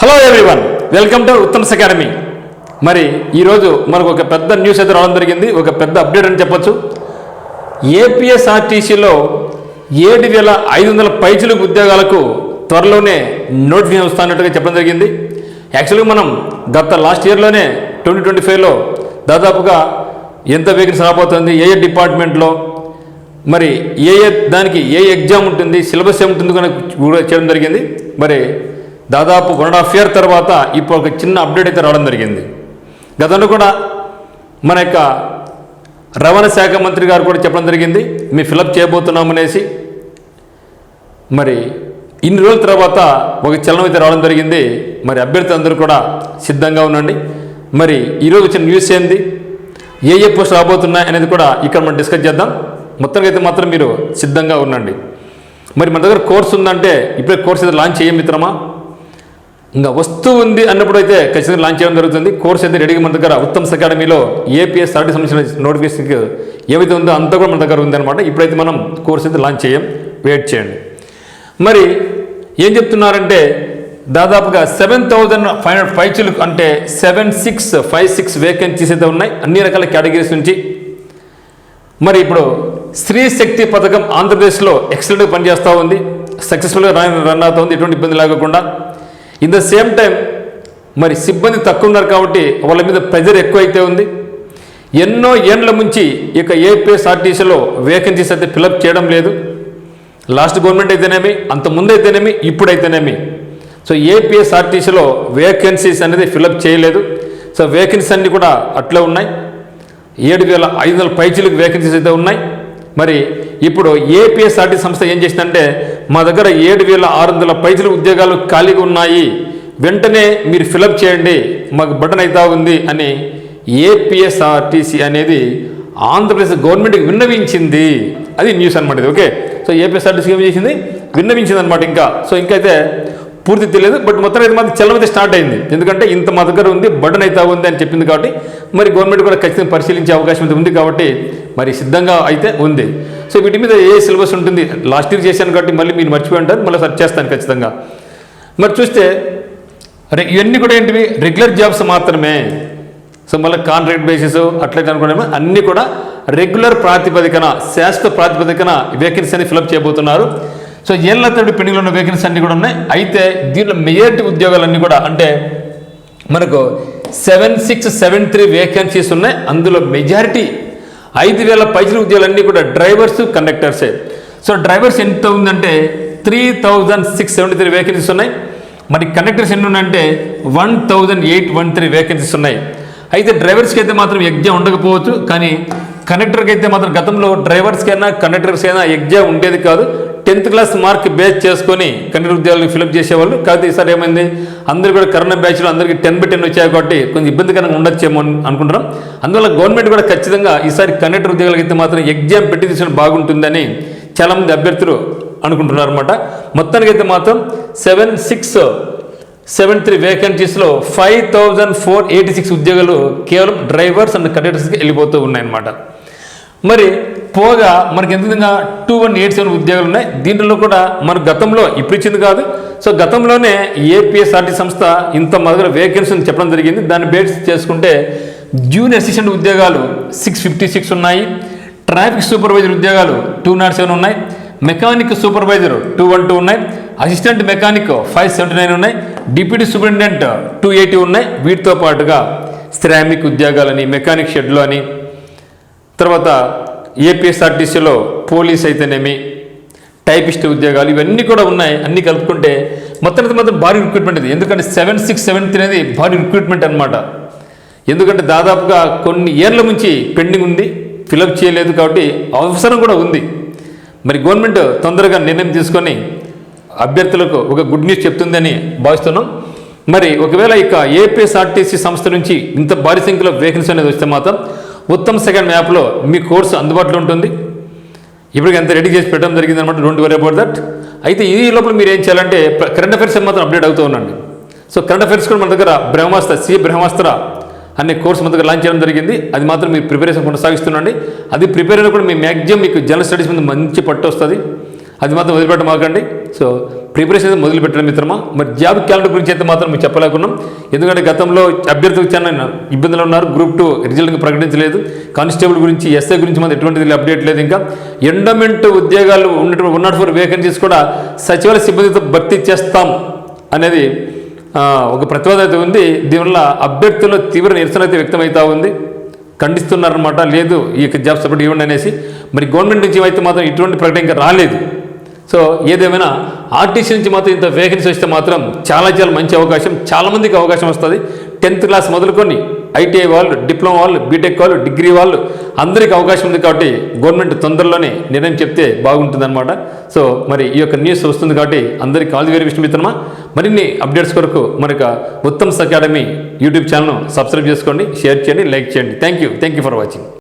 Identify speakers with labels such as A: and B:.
A: Hello everyone, welcome to Uttam's academy. మరి ఈరోజు మనకు ఒక పెద్ద న్యూస్ అయితే రావడం జరిగింది, ఒక పెద్ద అప్డేట్ అని చెప్పొచ్చు. ఏపీఎస్ఆర్టీసీలో 7,500 పైచిలుకు ఉద్యోగాలకు త్వరలోనే నోటిఫికేషన్ వస్తున్నట్టుగా చెప్పడం జరిగింది. యాక్చువల్గా మనం గత లాస్ట్ ఇయర్లోనే 2025లో దాదాపుగా ఎంత వేకెన్సీ రాబోతుంది, ఏ డిపార్ట్మెంట్లో, మరి దానికి ఏ ఎగ్జామ్ ఉంటుంది, సిలబస్ ఏముంటుంది కూడా చేయడం జరిగింది. మరి దాదాపు 1.5 year తర్వాత ఇప్పుడు ఒక చిన్న అప్డేట్ అయితే రావడం జరిగింది. గతంలో కూడా మన యొక్క రవాణా శాఖ మంత్రి గారు కూడా చెప్పడం జరిగింది, మేము ఫిలప్ చేయబోతున్నామనేసి. మరి ఇన్ని రోజుల తర్వాత ఒక చలనం అయితే రావడం జరిగింది. మరి అభ్యర్థులు అందరూ కూడా సిద్ధంగా ఉండండి. మరి ఈరోజు వచ్చిన న్యూస్ ఏంది, ఏ పోస్ట్ రాబోతున్నాయి అనేది కూడా ఇక్కడ మనం డిస్కస్ చేద్దాం. మొత్తానికి అయితే మాత్రం మీరు సిద్ధంగా ఉండండి. మరి మన దగ్గర కోర్స్ ఉందంటే ఇప్పుడే కోర్స్ అయితే లాంచ్ చేయం మిత్రమా, ఇంకా వస్తూ ఉంది అన్నప్పుడు అయితే ఖచ్చితంగా లాంచ్ చేయడం జరుగుతుంది. కోర్స్ అయితే రెడీగా మన దగ్గర ఉత్తమ్స్ అకాడమీలో ఏపీఎస్ఆర్టీ సంబంధించిన నోటిఫికేషన్కి ఏవైతే ఉందో అంతా కూడా మన దగ్గర ఉందన్నమాట. ఇప్పుడైతే మనం కోర్స్ అయితే లాంచ్ చేయం, వెయిట్ చేయండి. మరి ఏం చెప్తున్నారంటే దాదాపుగా 7,500 పైచులు అంటే 7656 వేకెన్సీస్ అయితే ఉన్నాయి అన్ని రకాల కేటగిరీస్ నుంచి. మరి ఇప్పుడు స్త్రీ శక్తి పథకం ఆంధ్రప్రదేశ్లో ఎక్సలెంట్గా పనిచేస్తూ ఉంది, సక్సెస్ఫుల్గా రన్ అవుతుంది, ఎటువంటి ఇబ్బంది లేకుండా. ఇన్ ద సేమ్ టైం మరి సిబ్బంది తక్కువ ఉన్నారు కాబట్టి వాళ్ళ మీద ప్రెజర్ ఎక్కువ అయితే ఉంది. ఎన్నో ఏండ్ల నుంచి ఇక ఏపీఎస్ఆర్టీసీలో వేకెన్సీస్ అయితే ఫిలప్ చేయడం లేదు. లాస్ట్ గవర్నమెంట్ అయితేనేమి, అంత ముందు అయితేనేమి, ఇప్పుడైతేనేమి. సో ఏపీఎస్ఆర్టీసీలో వేకెన్సీస్ అనేది ఫిలప్ చేయలేదు. సో వేకెన్సీస్ అన్నీ కూడా అట్లే ఉన్నాయి. 7,500 పైచిలకు వేకెన్సీస్ అయితే ఉన్నాయి. మరి ఇప్పుడు ఏపీఎస్ఆర్టీ సంస్థ ఏం చేసిందంటే మా దగ్గర 7,600 పైచిల ఉద్యోగాలు ఖాళీగా ఉన్నాయి, వెంటనే మీరు ఫిలప్ చేయండి, మాకు బటన్ అవుతా ఉంది అని ఏపీఎస్ఆర్టీసీ అనేది ఆంధ్రప్రదేశ్ గవర్నమెంట్కి విన్నవించింది. అది న్యూస్ అనమాట ఇది. ఓకే, సో ఏపీఎస్ఆర్టీసీ ఏం చేసింది, విన్నవించింది అనమాట. ఇంకా అయితే పూర్తి తెలియదు, బట్ మొత్తం అయితే మాత్రం చలం అయితే స్టార్ట్ అయింది. ఎందుకంటే ఇంత మా దగ్గర ఉంది, బటన్ అవుతా ఉంది అని చెప్పింది కాబట్టి మరి గవర్నమెంట్ కూడా ఖచ్చితంగా పరిశీలించే అవకాశం అయితే ఉంది కాబట్టి మరి సిద్ధంగా అయితే ఉంది. సో వీటి మీద ఏ సిలబస్ ఉంటుంది, లాస్ట్ ఇయర్ చేశాను కాబట్టి మళ్ళీ మీరు మర్చిపోయి ఉంటారు, మళ్ళీ సెర్చ్ చేస్తాను ఖచ్చితంగా. మరి చూస్తే ఇవన్నీ కూడా ఏంటివి, రెగ్యులర్ జాబ్స్ మాత్రమే. సో మళ్ళీ కాంట్రాక్ట్ బేసిస్ అట్లయితే అనుకున్నాము, అన్నీ కూడా రెగ్యులర్ ప్రాతిపదికన, శాశ్వత ప్రాతిపదికన వేకెన్సీ అని ఫిలప్ చేయబోతున్నారు. సో ఏళ్ళ తరబడి పెండింగ్లో ఉన్న వేకెన్సీ అన్నీ కూడా ఉన్నాయి. అయితే దీనిలో మెజారిటీ ఉద్యోగాలన్నీ కూడా అంటే మనకు 7673 వేకెన్సీస్ ఉన్నాయి. అందులో మెజారిటీ 5,000 పైచిల ఉద్యోగాలన్నీ కూడా డ్రైవర్స్, కండక్టర్సే. సో డ్రైవర్స్ ఎంత ఉందంటే 3,673 వేకెన్సీస్ ఉన్నాయి. మరి కండక్టర్స్ ఎన్ని ఉన్నాయంటే 1,813 వేకెన్సీస్ ఉన్నాయి. అయితే డ్రైవర్స్కి అయితే మాత్రం ఎగ్జామ్ ఉండకపోవచ్చు, కానీ కండక్టర్కి అయితే మాత్రం గతంలో డ్రైవర్స్కి అయినా కండక్టర్స్కి అయినా ఎగ్జామ్ ఉండేది కాదు. 10th క్లాస్ మార్క్ బేస్ చేసుకొని కండక్టర్ ఉద్యోగాలు ఫిలప్ చేసేవాళ్ళు. కాకపోతే ఈసారి ఏమైంది, అందరూ కూడా కరోనా బ్యాచ్లో అందరికీ 10/10 వచ్చాయి కాబట్టి కొంచెం ఇబ్బందికరంగా ఉండొచ్చేమో అనుకుంటున్నాం. అందువల్ల గవర్నమెంట్ కూడా ఖచ్చితంగా ఈసారి కండక్టర్ ఉద్యోగాలకి అయితే మాత్రం ఎగ్జామ్ పెట్టి తీసుకుని బాగుంటుందని చాలామంది అభ్యర్థులు అనుకుంటున్నారు అనమాట. మొత్తానికి అయితే మాత్రం 7673 వేకెన్సీస్లో 5,486 ఉద్యోగాలు కేవలం డ్రైవర్స్ అండ్ కండక్టర్స్కి వెళ్ళిపోతూ ఉన్నాయన్నమాట. మరి పోగా మనకి ఎంత విధంగా 2187 ఉద్యోగాలు ఉన్నాయి. దీంట్లో కూడా మన గతంలో ఇప్పుడు ఇచ్చింది కాదు. సో గతంలోనే ఏపీఎస్ఆర్టీ సంస్థ ఇంత మొదల వేకెన్సీని చెప్పడం జరిగింది. దాన్ని బేస్ చేసుకుంటే జూనియర్ అసిస్టెంట్ ఉద్యోగాలు 656 ఉన్నాయి, ట్రాఫిక్ సూపర్వైజర్ ఉద్యోగాలు 207 ఉన్నాయి, మెకానిక్ సూపర్వైజర్ 212 ఉన్నాయి, అసిస్టెంట్ మెకానిక్ 579 ఉన్నాయి, డిప్యూటీ సూపరింటెండెంట్ 280 ఉన్నాయి. వీటితో పాటుగా శ్రామిక్ ఉద్యోగాలని, మెకానిక్ షెడ్లు అని, తర్వాత ఏపీఎస్ఆర్టీసీలో పోలీస్ అయితేనేమి, టైపిస్ట్ ఉద్యోగాలు ఇవన్నీ కూడా ఉన్నాయి. అన్నీ కలుపుకుంటే మొత్తం భారీ రిక్రూట్మెంట్ ఇది. ఎందుకంటే 7673 అనేది భారీ రిక్రూట్మెంట్ అనమాట. ఎందుకంటే దాదాపుగా కొన్ని ఏళ్ళ నుంచి పెండింగ్ ఉంది, ఫిలప్ చేయలేదు కాబట్టి అవసరం కూడా ఉంది. మరి గవర్నమెంట్ తొందరగా నిర్ణయం తీసుకొని అభ్యర్థులకు ఒక గుడ్ న్యూస్ చెప్తుందని భావిస్తున్నాం. మరి ఒకవేళ ఇక ఏపీఎస్ఆర్టీసీ సంస్థ నుంచి ఇంత భారీ సంఖ్యలో వేకెన్సీ అనేది వస్తే మాత్రం ఉత్తమ్స్ అకాడమీ యాప్లో మీ కోర్సు అందుబాటులో ఉంటుంది. ఇప్పటికి ఎంత రెడీ చేసి పెట్టడం జరిగింది అనమాట, డోంట్ వరీ అబౌట్ దట్. అయితే ఈ లోపల మీరు ఏం చేయాలంటే కరెంట్ అఫైర్స్ మాత్రం అప్డేట్ అవుతూ ఉండండి. సో కరెంట్ అఫైర్స్ కూడా మన దగ్గర బ్రహ్మాస్త్ర అనే కోర్సు మన దగ్గర లాంచ్ చేయడం జరిగింది. అది మాత్రం మీరు ప్రిపరేషన్ కొనసాగిస్తుండండి. అది ప్రిపేర్ అయినా కూడా మీ మ్యాక్సిమం మీకు జనరల్ స్టడీస్ మీద మంచి పట్టు వస్తుంది. అది మాత్రం వదిలిపెట్టమాకండి. సో ప్రిపరేషన్ అయితే మొదలు పెట్టడం మిత్రమా. మరి జాబ్ క్యాలెండర్ గురించి అయితే మాత్రం మీకు చెప్పలేకున్నాం. ఎందుకంటే గతంలో అభ్యర్థులకు చాలా ఇబ్బందులు ఉన్నారు. గ్రూప్ 2 రిజల్ట్కి ప్రకటించలేదు. కానిస్టేబుల్ గురించి, ఎస్ఐ గురించి మాత్రం ఎటువంటిది అప్డేట్ లేదు. ఇంకా ఎండోమెంట్ ఉద్యోగాలు ఉన్నటువంటి 4 వేకెన్సీస్ కూడా సచివాలయ సిబ్బందితో భర్తీ చేస్తాం అనేది ఒక ప్రతిపాదన అయితే ఉంది. దీనివల్ల అభ్యర్థుల్లో తీవ్ర నిరసన అయితే వ్యక్తమవుతూ ఉంది. ఖండిస్తున్నారన్నమాట. లేదు ఈ యొక్క జాబ్ సపోర్ట్ ఇవ్వండి అనేసి. మరి గవర్నమెంట్ నుంచి అయితే మాత్రం ఇటువంటి ప్రకటన ఇంకా రాలేదు. సో ఏదేమైనా ఆర్టీసీ నుంచి మాత్రం ఇంత వేకెన్సీ వస్తే మాత్రం చాలా మంచి అవకాశం, చాలామందికి అవకాశం వస్తుంది. 10th క్లాస్ మొదలుకొని ఐటీఐ వాళ్ళు, డిప్లొమా వాళ్ళు, బీటెక్ వాళ్ళు, డిగ్రీ వాళ్ళు అందరికీ అవకాశం ఉంది. కాబట్టి గవర్నమెంట్ తొందరలోనే నిర్ణయం చెప్తే బాగుంటుందన్నమాట. సో మరి ఈ యొక్క న్యూస్ వస్తుంది కాబట్టి అందరికీ ఆల్ ది వెరీ బెస్ట్ మిత్రమా. మరిన్ని అప్డేట్స్ కొరకు మనకు ఉత్తమ్స్ అకాడమీ యూట్యూబ్ ఛానల్ను సబ్స్క్రైబ్ చేసుకోండి, షేర్ చేయండి, లైక్ చేయండి. Thank you for watching.